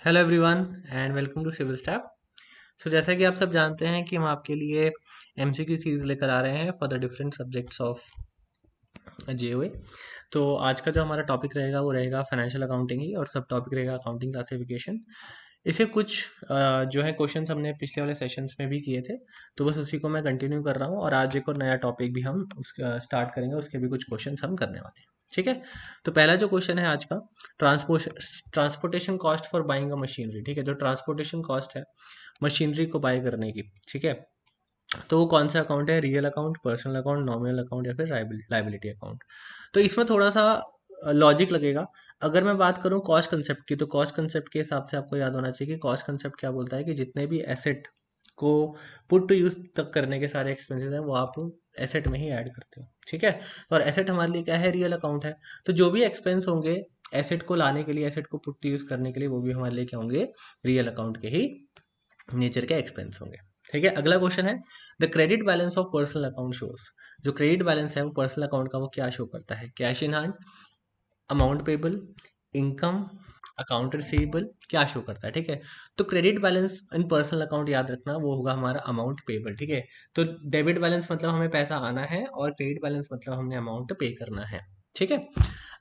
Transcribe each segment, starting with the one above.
Hello everyone and welcome to civil step. जैसा कि आप सब जानते हैं कि हम आपके लिए एमसीक्यू सीरीज लेकर आ रहे हैं for the different subjects of JOA. तो आज का जो हमारा टॉपिक रहेगा वो रहेगा फाइनेंशियल अकाउंटिंग ही, और सब टॉपिक रहेगा अकाउंटिंग क्लासिफिकेशन। इसे कुछ जो है क्वेश्चंस हमने पिछले वाले सेशंस में भी किए थे, तो बस उसी को मैं कंटिन्यू कर रहा हूँ, और आज एक और नया टॉपिक भी हम उसका स्टार्ट करेंगे, उसके भी कुछ क्वेश्चंस हम करने वाले हैं। ठीक है। तो पहला जो क्वेश्चन है आज का, transportation cost for buying a machinery. ठीक है, जो ट्रांसपोर्टेशन कॉस्ट है मशीनरी को बाय करने की, ठीक है, तो वो कौन सा अकाउंट है? Real account, personal account, nominal account या फिर लाइबिलिटी अकाउंट। तो इसमें थोड़ा सा लॉजिक लगेगा। अगर मैं बात करूं कॉस्ट कंसेप्ट की, तो कॉस्ट कंसेप्ट के हिसाब से आपको याद होना चाहिए कि कॉस्ट कंसेप्ट क्या बोलता है कि जितने भी एसेट को पुट टू यूज तक करने के सारे एक्सपेंसेस हैं वो आप एसेट में ही ऐड करते हो। ठीक है। और एसेट हमारे लिए क्या है? रियल अकाउंट है। तो जो भी एक्सपेंस होंगे एसेट को लाने के लिए, एसेट को पुट टू यूज करने के लिए, वो भी हमारे लिए क्या होंगे? रियल अकाउंट के ही नेचर के एक्सपेंस होंगे। ठीक है। अगला क्वेश्चन है, the credit balance of personal account shows. जो क्रेडिट बैलेंस है वो पर्सनल अकाउंट का वो क्या शो करता है? Cash in hand, amount payable, income, account receivable, क्या शो करता है? ठीक है। तो क्रेडिट बैलेंस इन पर्सनल अकाउंट याद रखना वो होगा हमारा अमाउंट पेबल। ठीक है। तो डेबिट बैलेंस मतलब हमें पैसा आना है, और क्रेडिट बैलेंस मतलब हमने अमाउंट पे करना है। ठीक है।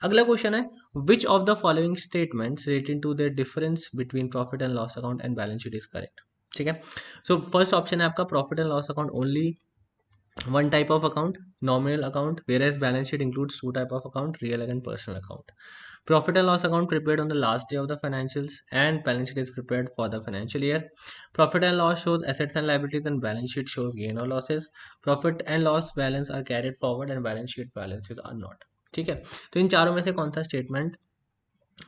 अगला क्वेश्चन है, which of the following statements relating to the difference between profit and loss account and balance sheet is correct? ठीक है। फर्स्ट ऑप्शन है आपका, profit and loss account only one type of account, nominal account, whereas balance sheet includes two type of account, real and personal account. Profit and loss account prepared on the last day of the financials, and balance sheet is prepared for the financial year. Profit and loss shows assets and liabilities, and balance sheet shows gain or losses. Profit and loss balance are carried forward, and balance sheet balances are not. ठीक है। तो इन चारों में से कौन सा statement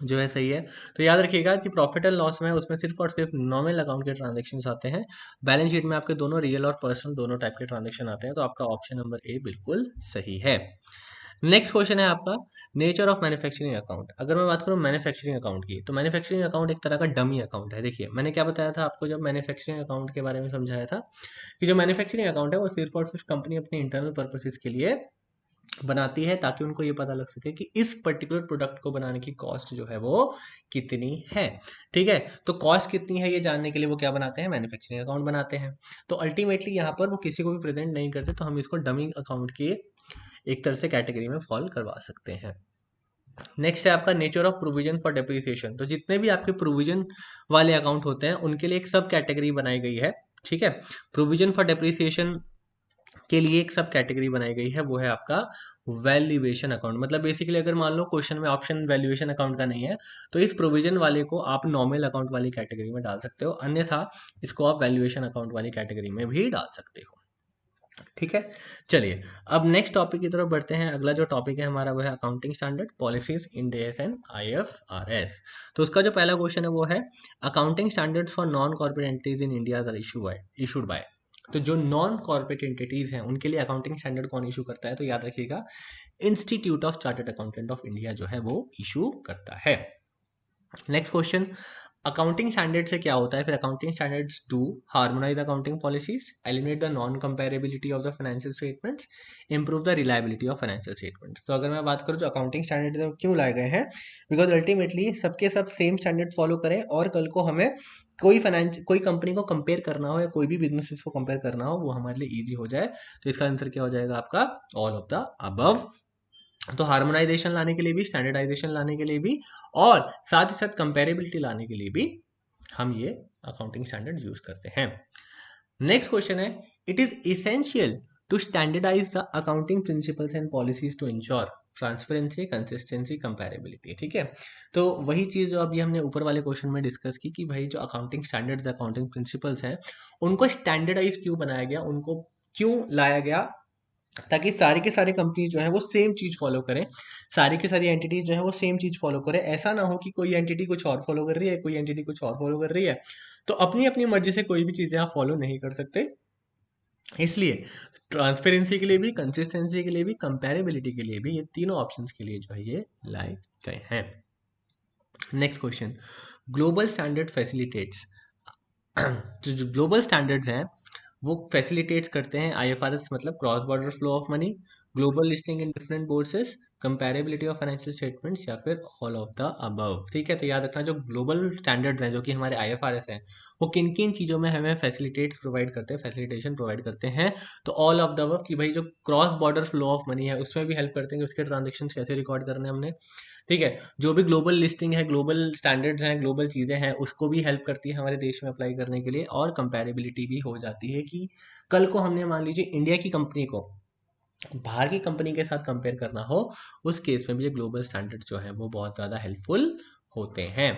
जो है सही है? तो याद रखिएगा कि प्रॉफिट एंड लॉस में उसमें सिर्फ और सिर्फ नॉमिनल अकाउंट के ट्रांजेक्शन आते हैं। बैलेंस शीट में आपके दोनों रियल और पर्सनल दोनों टाइप के ट्रांजेक्शन आते हैं। तो आपका ऑप्शन नंबर ए बिल्कुल सही है। नेक्स्ट क्वेश्चन है आपका, नेचर ऑफ मैन्युफैक्चरिंग अकाउंट। अगर मैं बात करूं मैन्युफैक्चरिंग अकाउंट की, तो मैन्युफैक्चरिंग अकाउंट एक तरह का डमी अकाउंट है। देखिए मैंने क्या बताया था आपको जब मैन्युफैक्चरिंग अकाउंट के बारे में समझाया था, कि जो मैन्युफैक्चरिंग अकाउंट है वो सिर्फ और सिर्फ कंपनी अपने इंटरनल पर्पसेस के लिए बनाती है, ताकि उनको ये पता लग सके कि इस पर्टिकुलर प्रोडक्ट को बनाने की कॉस्ट जो है वो कितनी है। ठीक है। तो कॉस्ट कितनी है ये जानने के लिए वो क्या बनाते हैं? मैन्युफैक्चरिंग अकाउंट बनाते हैं। तो अल्टीमेटली यहाँ पर वो किसी को भी प्रेजेंट नहीं करते, तो हम इसको डमिंग अकाउंट की एक तरह से कैटेगरी में फॉल करवा सकते हैं। नेक्स्ट है आपका, nature of provision for depreciation. तो जितने भी आपके प्रोविजन वाले अकाउंट होते हैं उनके लिए एक सब कैटेगरी बनाई गई है। ठीक है। प्रोविजन फॉर डेप्रिसिएशन के लिए एक सब कैटेगरी बनाई गई है, वो है आपका वैल्यूएशन अकाउंट। मतलब बेसिकली अगर मान लो क्वेश्चन में ऑप्शन वैल्यूएशन अकाउंट का नहीं है, तो इस प्रोविजन वाले को आप नॉमिनल अकाउंट वाली कैटेगरी में डाल सकते हो, अन्यथा इसको आप वैल्यूएशन अकाउंट वाली कैटेगरी में भी डाल सकते हो। ठीक है। चलिए अब नेक्स्ट टॉपिक की तरफ बढ़ते हैं। अगला जो टॉपिक है हमारा वो है accounting standard policies Ind AS and IFRS. तो उसका जो पहला क्वेश्चन है वो है, accounting standards for non corporate entities in India are issued by. तो जो नॉन कॉर्पोरेट एंटिटीज हैं उनके लिए अकाउंटिंग स्टैंडर्ड कौन इशू करता है? तो याद रखिएगा, institute of chartered accountant of India जो है वो इशू करता है। नेक्स्ट क्वेश्चन, अकाउंटिंग स्टैंडर्ड से क्या होता है? फिर accounting standards to harmonise accounting policies, eliminate the non comparability of the financial statements, improve the reliability of financial statements. तो अगर मैं बात करूं जो अकाउंटिंग स्टैंडर्ड क्यों लाए गए हैं, बिकॉज अल्टीमेटली सबके सब सेम स्टैंडर्ड फॉलो करें, और कल को हमें कोई कंपनी को कंपेयर करना हो या कोई भी बिजनेसेस को कंपेयर करना हो वो हमारे लिए ईजी हो जाए। तो इसका आंसर क्या हो जाएगा आपका? All of the above. तो हार्मोनाइजेशन लाने के लिए भी, स्टैंडर्डाइजेशन लाने के लिए भी, और साथ ही साथ कंपेरेबिलिटी लाने के लिए भी हम ये अकाउंटिंग स्टैंडर्ड यूज करते हैं। नेक्स्ट क्वेश्चन है, it is essential to standardise the accounting principles and policies to ensure transparency, consistency, comparability. ठीक है। तो वही चीज जो अभी हमने ऊपर वाले क्वेश्चन में डिस्कस की, कि भाई जो अकाउंटिंग स्टैंडर्ड्स, अकाउंटिंग प्रिंसिपल्स हैं, उनको स्टैंडर्डाइज क्यों बनाया गया, उनको क्यों लाया गया, ताकि सारी के सारे कंपनी जो है वो सेम चीज फॉलो करें, सारी की सारी एंटिटी जो है वो सेम चीज फॉलो करें। ऐसा ना हो कि कोई एंटिटी कुछ और फॉलो कर रही है, कोई एंटिटी कुछ और फॉलो कर रही है, तो अपनी अपनी मर्जी से कोई भी चीजें आप फॉलो नहीं कर सकते। इसलिए ट्रांसपेरेंसी के लिए भी, कंसिस्टेंसी के लिए भी, कंपेरेबिलिटी के लिए भी, ये तीनों ऑप्शंस के लिए जो है ये लाए गए हैं। Next question, global standard facilitates. जो ग्लोबल स्टैंडर्ड्स हैं वो फैसिलिटेट्स करते हैं आईएफआरएस, मतलब cross border flow of money, global listing in different bourses, comparability of financial statements, या फिर ऑल ऑफ द अबव। ठीक है, तो याद रखना जो ग्लोबल स्टैंडर्ड्स हैं जो कि हमारे IFRS हैं, वो किन किन चीज़ों में हमें फैसिलिटेट्स प्रोवाइड करते हैं, फैसिलिटेशन प्रोवाइड करते हैं। तो ऑल ऑफ द अबव कि भाई जो cross border flow of money है उसमें भी हेल्प करते हैं कि उसके ट्रांजेक्शन कैसे रिकॉर्ड करने हैं हमने। ठीक है, जो भी ग्लोबल लिस्टिंग है, ग्लोबल स्टैंडर्ड्स हैं, ग्लोबल चीज़ें हैं, उसको भी हेल्प करती है हमारे देश में अप्लाई करने के लिए। और कंपैरेबिलिटी भी हो जाती है कि कल को हमने मान लीजिए इंडिया की कंपनी को बाहर की कंपनी के साथ कंपेयर करना हो, उस केस में भी ये ग्लोबल स्टैंडर्ड जो है वो बहुत ज़्यादा हेल्पफुल होते हैं।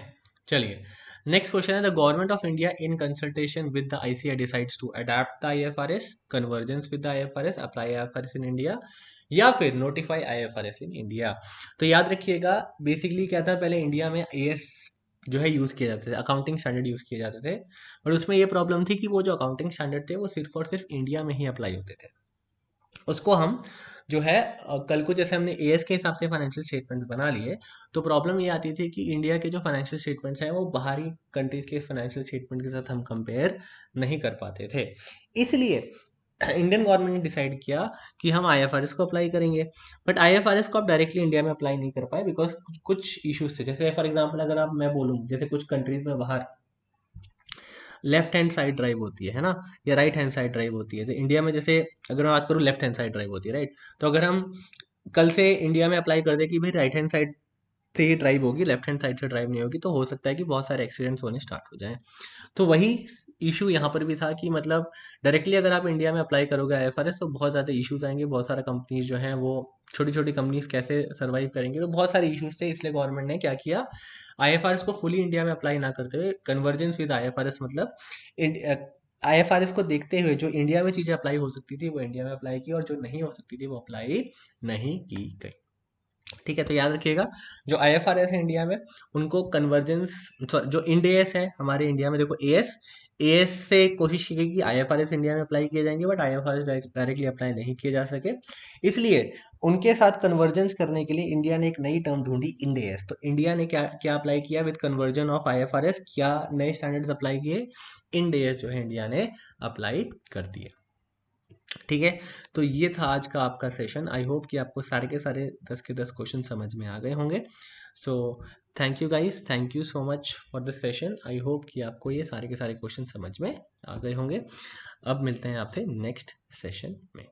चलिए, नेक्स्ट क्वेश्चन है, the government of India in consultation with the ICAI decides to adapt the IFRS, convergence with the IFRS, apply IFRS in India, या फिर नोटिफाई IFRS इन इंडिया। तो याद रखिएगा, बेसिकली क्या था, पहले इंडिया में AS जो है यूज़ किए जाते थे, अकाउंटिंग स्टैंडर्ड यूज़ किए जाते थे, और उसमें ये प्रॉब्लम थी कि वो जो अकाउंटिंग स्टैंडर्ड थे वो सिर्फ और सिर्फ इंडिया में ही अप्लाई होते थे। उसको हम जो है कल को जैसे हमने AS के हिसाब से फाइनेंशियल स्टेटमेंट्स बना लिए, तो प्रॉब्लम ये आती थी कि इंडिया के जो फाइनेंशियल स्टेटमेंट्स हैं वो बाहरी कंट्रीज के फाइनेंशियल स्टेटमेंट के साथ हम कंपेयर नहीं कर पाते थे। इसलिए इंडियन गवर्नमेंट ने डिसाइड किया कि हम IFRS को अप्लाई करेंगे। बट IFRS को आप डायरेक्टली इंडिया में अप्लाई नहीं कर पाए बिकॉज कुछ इश्यूज थे। जैसे फॉर एग्जाम्पल अगर आप मैं बोलूँ, जैसे कुछ कंट्रीज में बाहर लेफ्ट हैंड साइड ड्राइव होती है ना, या राइट हैंड साइड ड्राइव होती है। तो इंडिया में जैसे अगर मैं बात करूँ, लेफ्ट हैंड साइड ड्राइव होती है, राइट। तो अगर हम कल से इंडिया में अप्लाई कर दे कि भाई राइट हैंड साइड से ही ड्राइव होगी, लेफ्ट हैंड साइड से ड्राइव नहीं होगी, तो हो सकता है कि बहुत सारे एक्सीडेंट्स होने स्टार्ट हो जाएं। तो वही इशू यहाँ पर भी था कि मतलब डायरेक्टली अगर आप इंडिया में अप्लाई करोगे IFRS, तो बहुत ज़्यादा इश्यूज आएंगे, बहुत सारा कंपनीज जो हैं वो छोटी छोटी कंपनीज कैसे सर्वाइव करेंगे, तो बहुत सारे इश्यूज थे। इसलिए गवर्नमेंट ने क्या किया, IFRS को फुली इंडिया में अप्लाई ना करते हुए कन्वर्जेंस विद IFRS, मतलब IFRS को देखते हुए जो इंडिया में चीज़ें अप्लाई हो सकती थी वो इंडिया में अप्लाई की, और जो नहीं हो सकती थी वो अप्लाई नहीं की गई। ठीक है, तो याद रखिएगा, जो IFRS है इंडिया में, उनको कन्वर्जेंस, जो इंड-AS है हमारे इंडिया में, देखो AS से कोशिश की गई कि IFRS इंडिया में अप्लाई किए जाएंगे, बट IFRS डायरेक्टली अप्लाई नहीं किए जा सके। इसलिए उनके साथ कन्वर्जेंस करने के लिए इंडिया ने एक नई टर्म ढूंढी, इंड-AS। तो इंडिया ने क्या क्या अप्लाई किया विद कन्वर्जन ऑफ IFRS, क्या नए स्टैंडर्ड्स अप्लाई किए, इंड-AS जो है इंडिया ने अप्लाई कर दिए। ठीक है, तो ये था आज का आपका सेशन। आई होप कि आपको सारे के सारे 10 के 10 क्वेश्चन समझ में आ गए होंगे। So thank you guys, thank you so much for this session. I hope कि आपको ये सारे के सारे क्वेश्चन समझ में आ गए होंगे। अब मिलते हैं आपसे नेक्स्ट सेशन में।